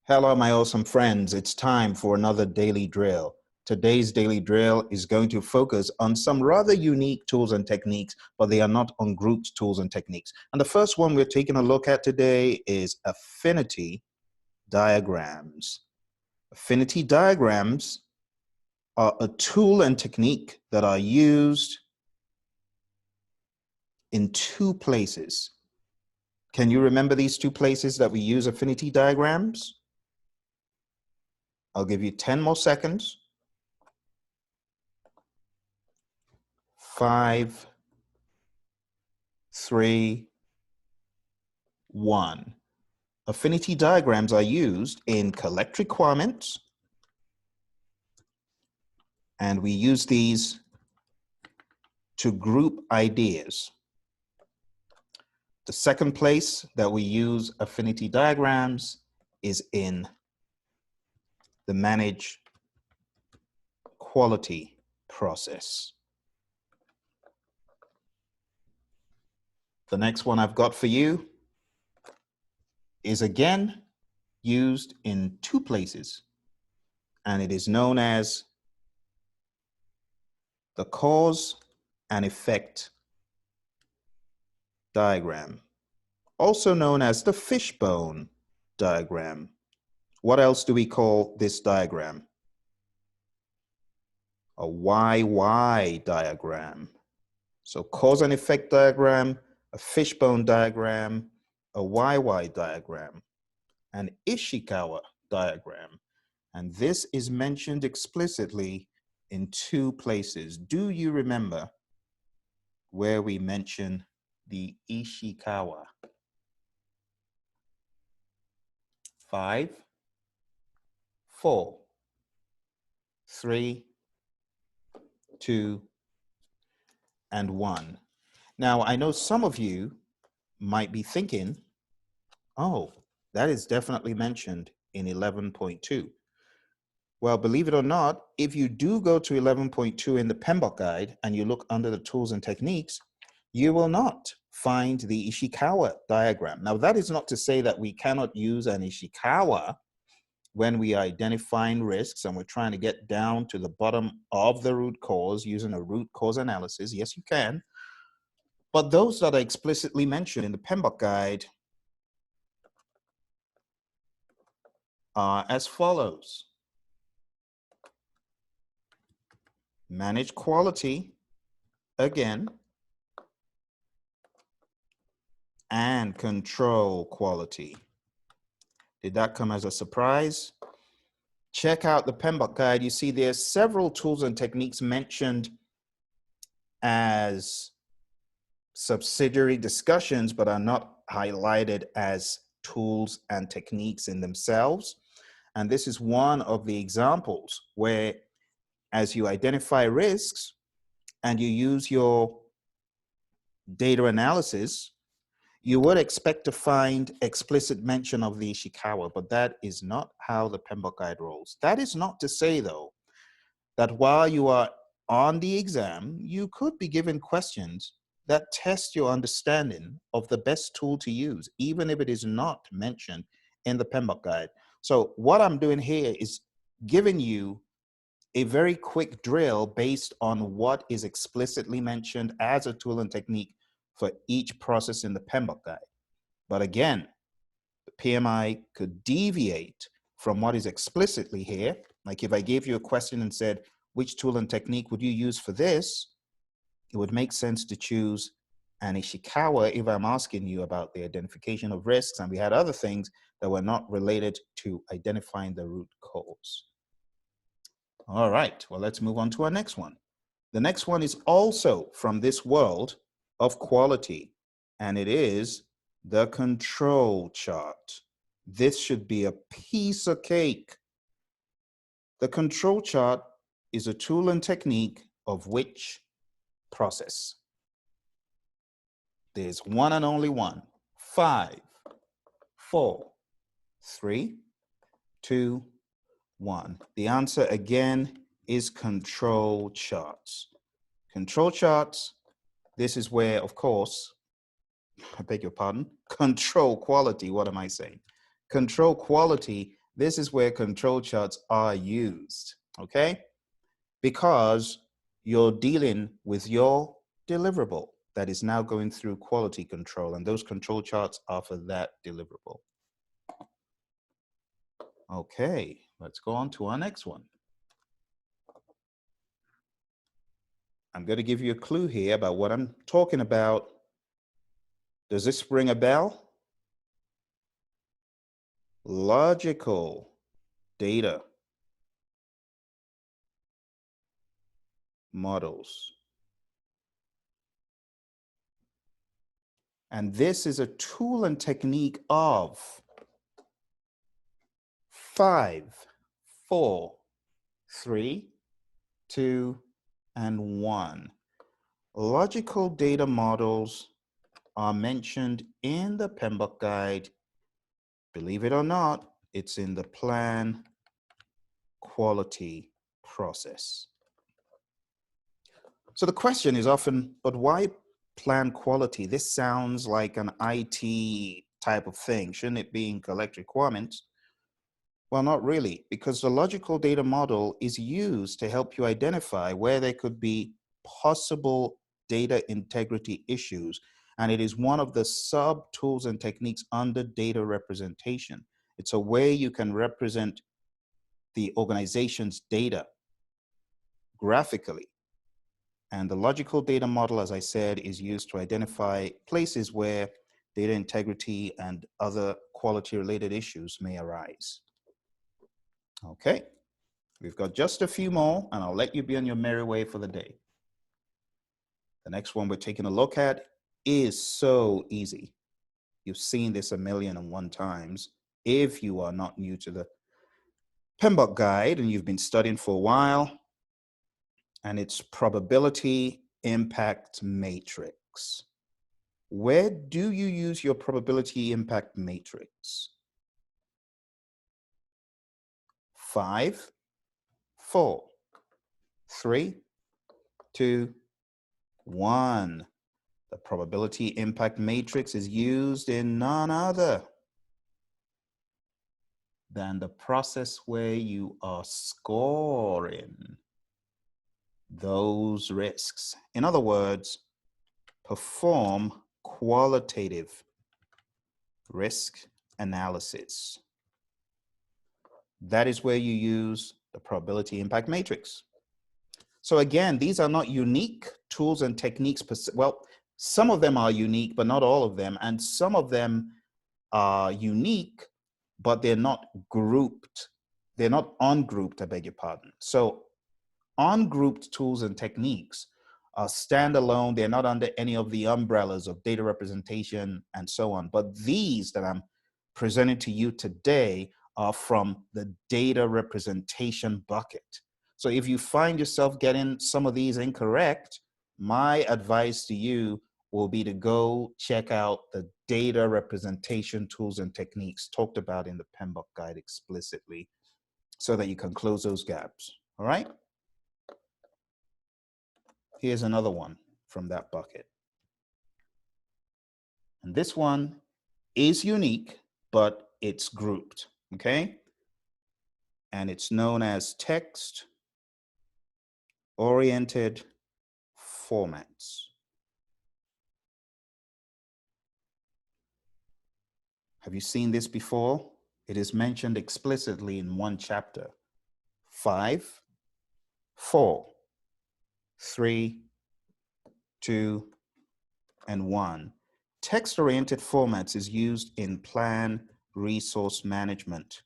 Hello, my awesome friends. It's time for another daily drill. Today's daily drill is going to focus on some rather unique tools and techniques, but they are not ungrouped tools and techniques. And the first one we're taking a look at today is affinity diagrams. Affinity diagrams are a tool and technique that are used in two places. Can you remember these two places that we use affinity diagrams? I'll give you 10 more seconds. 5, 3, 1. Affinity diagrams are used in collect requirements, and we use these to group ideas. The second place that we use affinity diagrams is in the manage quality process. The next one I've got for you is again used in two places, and it is known as the cause and effect diagram, also known as the fishbone diagram. What else do we call this diagram? A YY diagram. So cause and effect diagram, a fishbone diagram, a YY diagram, an Ishikawa diagram. And this is mentioned explicitly in two places. Do you remember where we mention the Ishikawa? 5, 4, 3, 2, and 1. Now, I know some of you might be thinking, oh, that is definitely mentioned in 11.2. Well, believe it or not, if you do go to 11.2 in the PMBOK guide and you look under the tools and techniques, you will not find the Ishikawa diagram. Now, that is not to say that we cannot use an Ishikawa when we are identifying risks and we're trying to get down to the bottom of the root cause using a root cause analysis. Yes, you can. But those that are explicitly mentioned in the PMBOK guide are as follows. Manage quality, again, and control quality. Did that come as a surprise? Check out the PMBOK guide. You see there's several tools and techniques mentioned as subsidiary discussions, but are not highlighted as tools and techniques in themselves. And this is one of the examples where, as you identify risks and you use your data analysis, you would expect to find explicit mention of the Ishikawa, but that is not how the PMBOK guide rolls. That is not to say, though, that while you are on the exam, you could be given questions that test your understanding of the best tool to use, even if it is not mentioned in the PMBOK guide. So what I'm doing here is giving you a very quick drill based on what is explicitly mentioned as a tool and technique for each process in the PMBOK guide. But again, the PMI could deviate from what is explicitly here. Like if I gave you a question and said, which tool and technique would you use for this? It would make sense to choose an Ishikawa if I'm asking you about the identification of risks, and we had other things that were not related to identifying the root cause. All right, well, let's move on to our next one. The next one is also from this world of quality, and it is the control chart. This should be a piece of cake. The control chart is a tool and technique of which process? There's one and only one. 5, 4, 3, 2, 1. The answer again is control charts. Control charts, this is where, of course, I beg your pardon, control quality, what am I saying? Control quality This is where control charts are used, okay? Because you're dealing with your deliverable that is now going through quality control, and those control charts are for that deliverable. Okay, let's go on to our next one. I'm going to give you a clue here about what I'm talking about. Does this ring a bell? Logical data models. And this is a tool and technique of 5, 4, 3, 2, and 1. Logical data models are mentioned in the PMP guide. Believe it or not, it's in the plan quality process. So the question is often, but why plan quality? This sounds like an IT type of thing. Shouldn't it be in collect requirements? Well, not really, because the logical data model is used to help you identify where there could be possible data integrity issues. And it is one of the sub tools and techniques under data representation. It's a way you can represent the organization's data graphically. And the logical data model, as I said, is used to identify places where data integrity and other quality related issues may arise. Okay, we've got just a few more and I'll let you be on your merry way for the day. The next one we're taking a look at is so easy. You've seen this 1,000,001 times. If you are not new to the PMP guide and you've been studying for a while, and it's probability impact matrix. Where do you use your probability impact matrix? 5, 4, 3, 2, 1. The probability impact matrix is used in none other than the process where you are scoring those risks. In other words, perform qualitative risk analysis. That is where you use the probability impact matrix. So again, these are not unique tools and techniques. Well, some of them are unique, but not all of them. And some of them are unique, but they're not grouped. They're not ungrouped, I beg your pardon. So ungrouped tools and techniques are standalone. They're not under any of the umbrellas of data representation and so on. But these that I'm presenting to you today are from the data representation bucket. So if you find yourself getting some of these incorrect, my advice to you will be to go check out the data representation tools and techniques talked about in the PMP guide explicitly so that you can close those gaps. All right? Here's another one from that bucket. And this one is unique, but it's grouped, okay? And it's known as text-oriented formats. Have you seen this before? It is mentioned explicitly in one chapter. 5, 4, 3, 2, and 1. Text-oriented formats is used in plan resource management.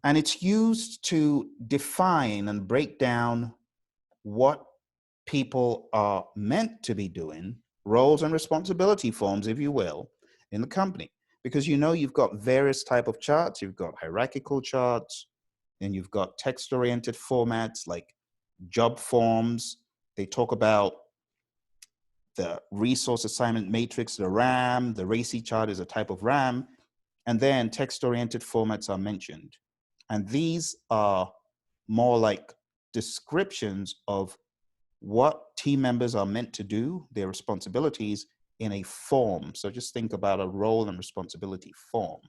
And it's used to define and break down what people are meant to be doing, roles and responsibility forms, if you will, in the company. Because you know you've got various type of charts. You've got hierarchical charts, and you've got text-oriented formats like job forms. They talk about the resource assignment matrix, the RAM, the RACI chart is a type of RAM, and then text-oriented formats are mentioned. And these are more like descriptions of what team members are meant to do, their responsibilities in a form. So just think about a role and responsibility form.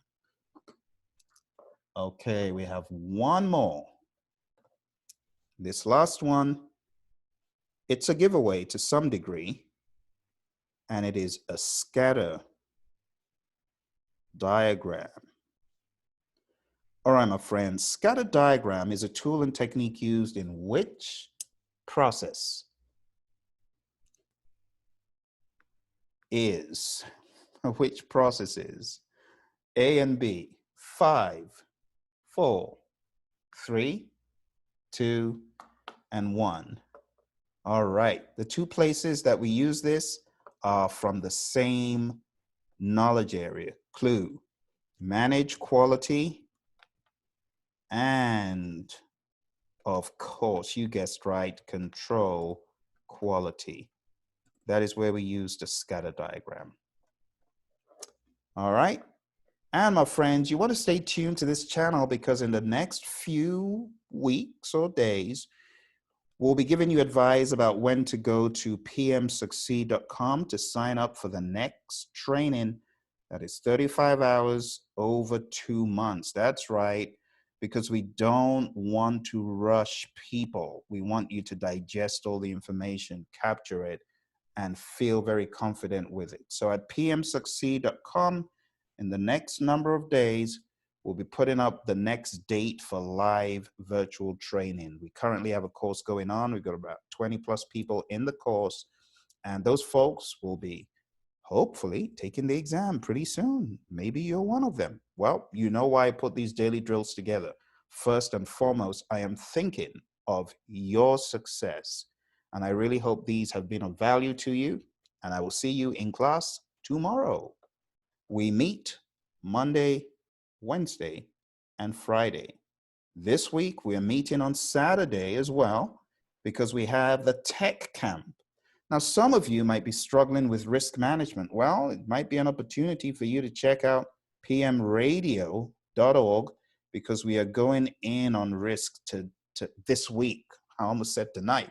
Okay, we have one more. This last one, it's a giveaway to some degree, and it is a scatter diagram. All right, my friends, scatter diagram is a tool and technique used in which process? Which process is A and B? 5, 4, 3, 2, and 1. All right, the two places that we use this are from the same knowledge area. Clue: manage quality, and of course, you guessed right, control quality. That is where we use the scatter diagram. All right. And my friends, you want to stay tuned to this channel because in the next few weeks or days, we'll be giving you advice about when to go to pmsucceed.com to sign up for the next training that is 35 hours over 2 months. That's right, because we don't want to rush people. We want you to digest all the information, capture it, and feel very confident with it. So at pmsucceed.com, in the next number of days, we'll be putting up the next date for live virtual training. We currently have a course going on. We've got about 20 plus people in the course, and those folks will be hopefully taking the exam pretty soon. Maybe you're one of them. Well, you know why I put these daily drills together. First and foremost, I am thinking of your success. And I really hope these have been of value to you. And I will see you in class tomorrow. We meet Monday, Wednesday, and Friday. This week, we're meeting on Saturday as well because we have the tech camp. Now, some of you might be struggling with risk management. Well, it might be an opportunity for you to check out pmradio.org because we are going in on risk to this week. I almost said tonight.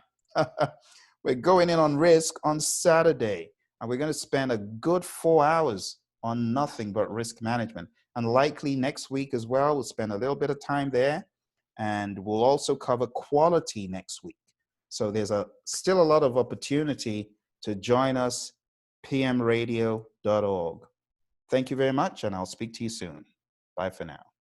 We're going in on risk on Saturday, and we're going to spend a good 4 hours on nothing but risk management. And likely next week as well, we'll spend a little bit of time there, and we'll also cover quality next week. So there's still a lot of opportunity to join us, pmradio.org. Thank you very much, and I'll speak to you soon. Bye for now.